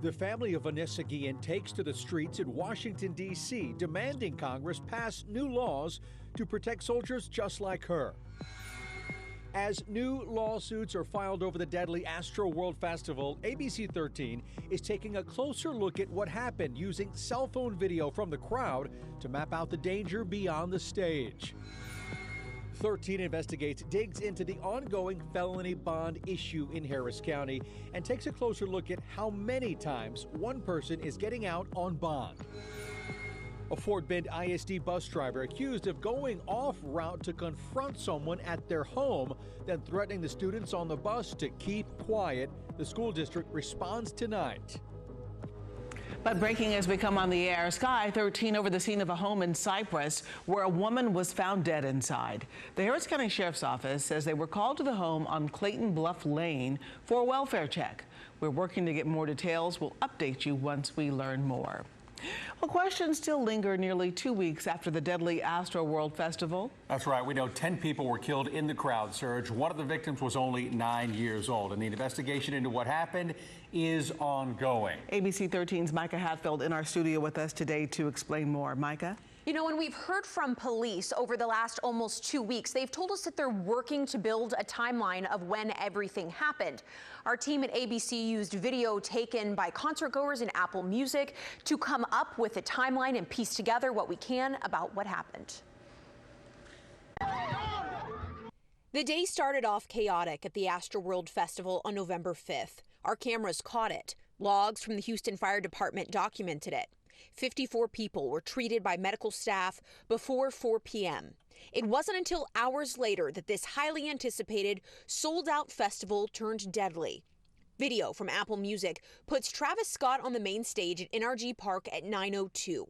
The family of Vanessa Guillen takes to the streets in Washington, D.C., demanding Congress pass new laws to protect soldiers just like her. As new lawsuits are filed over the deadly Astroworld Festival, ABC13 is taking a closer look at what happened using cell phone video from the crowd to map out the danger beyond the stage. 13 Investigates digs into the ongoing felony bond issue in Harris County and takes a closer look at how many times one person is getting out on bond. A Fort Bend ISD bus driver accused of going off route to confront someone at their home, then threatening the students on the bus to keep quiet. The school district responds tonight. But breaking as we come on the air, Sky 13 over the scene of a home in Cypress where a woman was found dead inside. The Harris County Sheriff's Office says they were called to the home on Clayton Bluff Lane for a welfare check. We're working to get more details. We'll update you once we learn more. Well, questions still linger nearly 2 weeks after the deadly Astroworld Festival. That's right. We know 10 people were killed in the crowd surge. One of the victims was only 9 years old, and the investigation into what happened is ongoing. ABC 13's Micah Hatfield in our studio with us today to explain more. Micah? You know, when we've heard from police over the last almost 2 weeks, they've told us that they're working to build a timeline of when everything happened. Our team at ABC used video taken by concertgoers in Apple Music to come up with a timeline and piece together what we can about what happened. The day started off chaotic at the Astroworld Festival on November 5th. Our cameras caught it. Logs from the Houston Fire Department documented it. 54 people were treated by medical staff before 4 p.m. It wasn't until hours later that this highly anticipated, sold-out festival turned deadly. Video from Apple Music puts Travis Scott on the main stage at NRG Park at 9:02.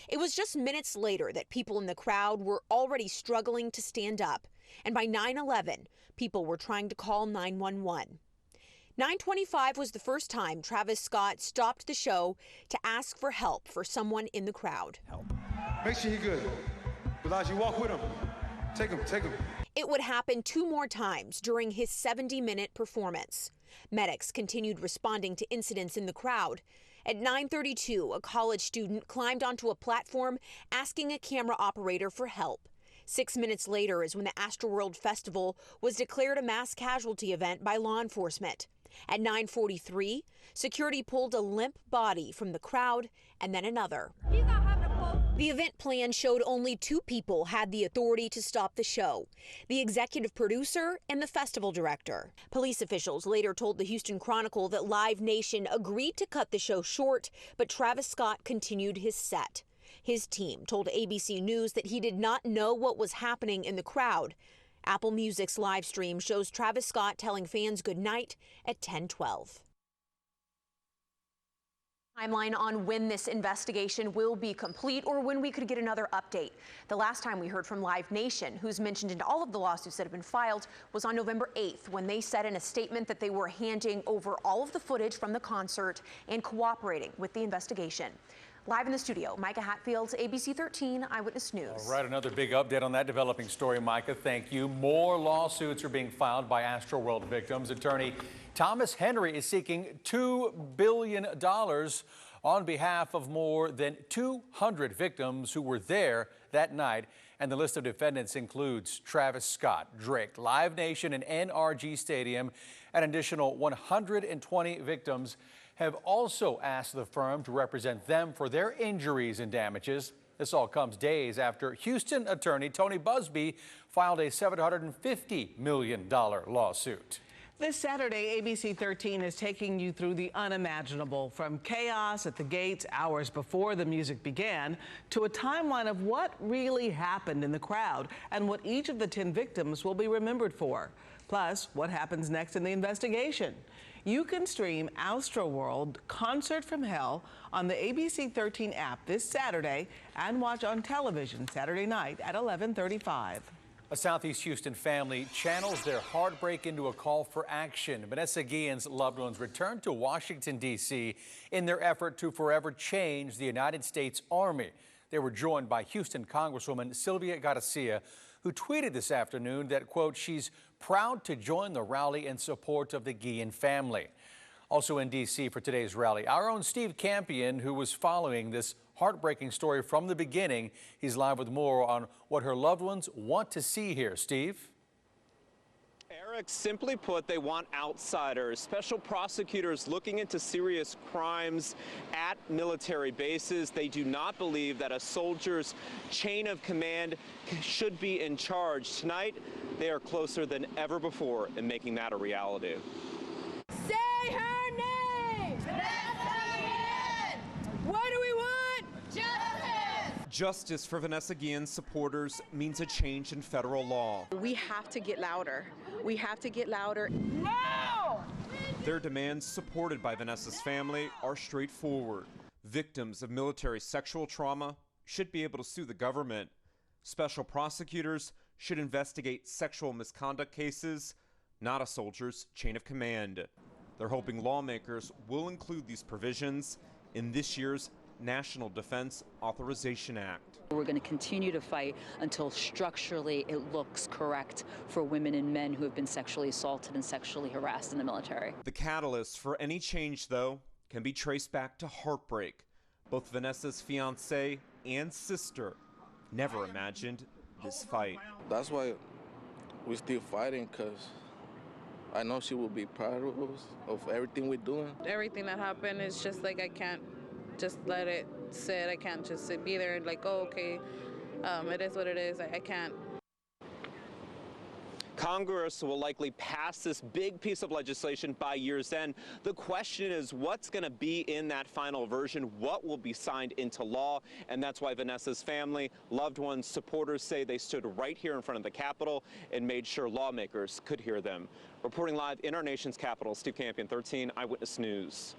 It was just minutes later that people in the crowd were already struggling to stand up. And by 9:11, people were trying to call 911. 9:25 was the first time Travis Scott stopped the show to ask for help for someone in the crowd. Help. Make sure you're good. Without you walk with him. Take him. It would happen 2 more times during his 70-minute performance. Medics continued responding to incidents in the crowd. At 9:32, a college student climbed onto a platform asking a camera operator for help. 6 minutes later is when the Astroworld Festival was declared a mass casualty event by law enforcement. At 9:43, security pulled a limp body from the crowd and then another. The event plan showed only 2 people had the authority to stop the show, the executive producer and the festival director. Police officials later told the Houston Chronicle that Live Nation agreed to cut the show short, but Travis Scott continued his set. His team told ABC News that he did not know what was happening in the crowd. Apple Music's live stream shows Travis Scott telling fans goodnight at 10:12. Timeline on when this investigation will be complete or when we could get another update. The last time we heard from Live Nation, who's mentioned in all of the lawsuits that have been filed, was on November 8th when they said in a statement that they were handing over all of the footage from the concert and cooperating with the investigation. Live in the studio, Micah Hatfield, ABC 13 Eyewitness News. All right, another big update on that developing story, Micah. Thank you. More lawsuits are being filed by Astroworld victims. Attorney Thomas Henry is seeking $2 billion on behalf of more than 200 victims who were there that night. And the list of defendants includes Travis Scott, Drake, Live Nation, and NRG Stadium. An additional 120 victims have also asked the firm to represent them for their injuries and damages. This all comes days after Houston attorney Tony Busby filed a $750 million lawsuit. This Saturday, ABC 13 is taking you through the unimaginable, from chaos at the gates hours before the music began to a timeline of what really happened in the crowd and what each of the 10 victims will be remembered for, plus what happens next in the investigation. You can stream Astroworld Concert from Hell on the ABC 13 app this Saturday and watch on television Saturday night at 11:35. A Southeast Houston family channels their heartbreak into a call for action. Vanessa Guillen's loved ones returned to Washington, D.C. in their effort to forever change the United States Army. They were joined by Houston Congresswoman Sylvia Garcia, who tweeted this afternoon that, quote, she's proud to join the rally in support of the Guillen family. Also in D.C. for today's rally, our own Steve Campion, who was following this heartbreaking story from the beginning. He's live with more on what her loved ones want to see here. Steve? Eric, simply put, they want outsiders, special prosecutors looking into serious crimes at military bases. They do not believe that a soldier's chain of command should be in charge. Tonight, they are closer than ever before in making that a reality. Say her name! Vanessa Guillen! What do we want? Justice! Justice for Vanessa Guillen's supporters means a change in federal law. We have to get louder. We have to get louder. No! Their demands, supported by Vanessa's family, are straightforward. Victims of military sexual trauma should be able to sue the government. Special prosecutors should investigate sexual misconduct cases, not a soldier's chain of command. They're hoping lawmakers will include these provisions in this year's National Defense Authorization Act. We're going to continue to fight until structurally it looks correct for women and men who have been sexually assaulted and sexually harassed in the military. The catalyst for any change, though, can be traced back to heartbreak. Both Vanessa's fiancé and sister never imagined this fight. That's why we're still fighting, because I know she will be proud of us, of everything we're doing. Everything that happened is just like, I can't just let it sit. I can't just be there and like, oh, okay, it is what it is. I can't. Congress will likely pass this big piece of legislation by year's end. The question is, what's going to be in that final version? What will be signed into law? And that's why Vanessa's family, loved ones, supporters say they stood right here in front of the Capitol and made sure lawmakers could hear them. Reporting live in our nation's capital, Steve Campion, 13 Eyewitness News.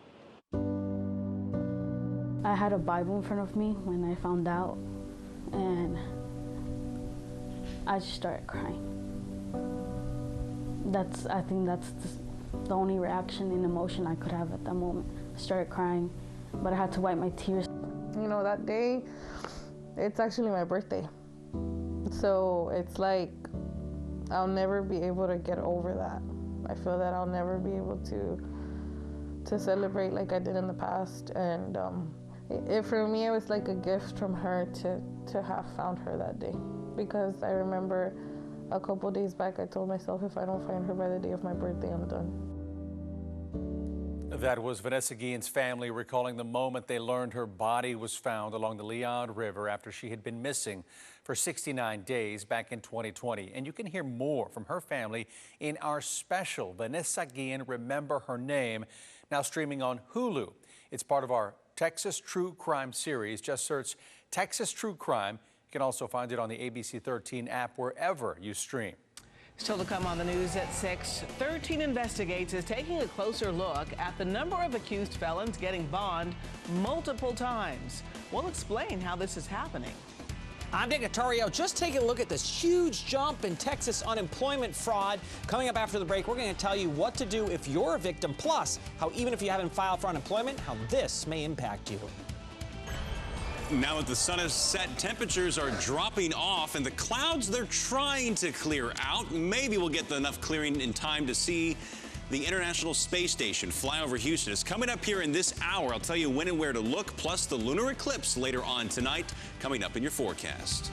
I had a Bible in front of me when I found out, and I just started crying. I think that's the only reaction and emotion I could have at that moment. I started crying, but I had to wipe my tears. You know, that day, it's actually my birthday. So it's like, I'll never be able to get over that. I feel that I'll never be able to celebrate like I did in the past. And for me, it was like a gift from her to have found her that day. Because I remember a couple days back, I told myself, if I don't find her by the day of my birthday, I'm done. That was Vanessa Guillen's family recalling the moment they learned her body was found along the Leon River after she had been missing for 69 days back in 2020. And you can hear more from her family in our special Vanessa Guillen Remember Her Name, now streaming on Hulu. It's part of our Texas True Crime series. Just search Texas True Crime. You can also find it on the ABC13 app wherever you stream. Still to come on the news at 6, 13 Investigates is taking a closer look at the number of accused felons getting bond multiple times. We'll explain how this is happening. I'm Dick Notario. Just take a look at this huge jump in Texas unemployment fraud. Coming up after the break, we're going to tell you what to do if you're a victim, plus how even if you haven't filed for unemployment, how this may impact you. Now that the sun is set, temperatures are dropping off, and the clouds, they're trying to clear out. Maybe we'll get enough clearing in time to see the International Space Station fly over Houston. It's coming up here in this hour. I'll tell you when and where to look, plus the lunar eclipse later on tonight, coming up in your forecast.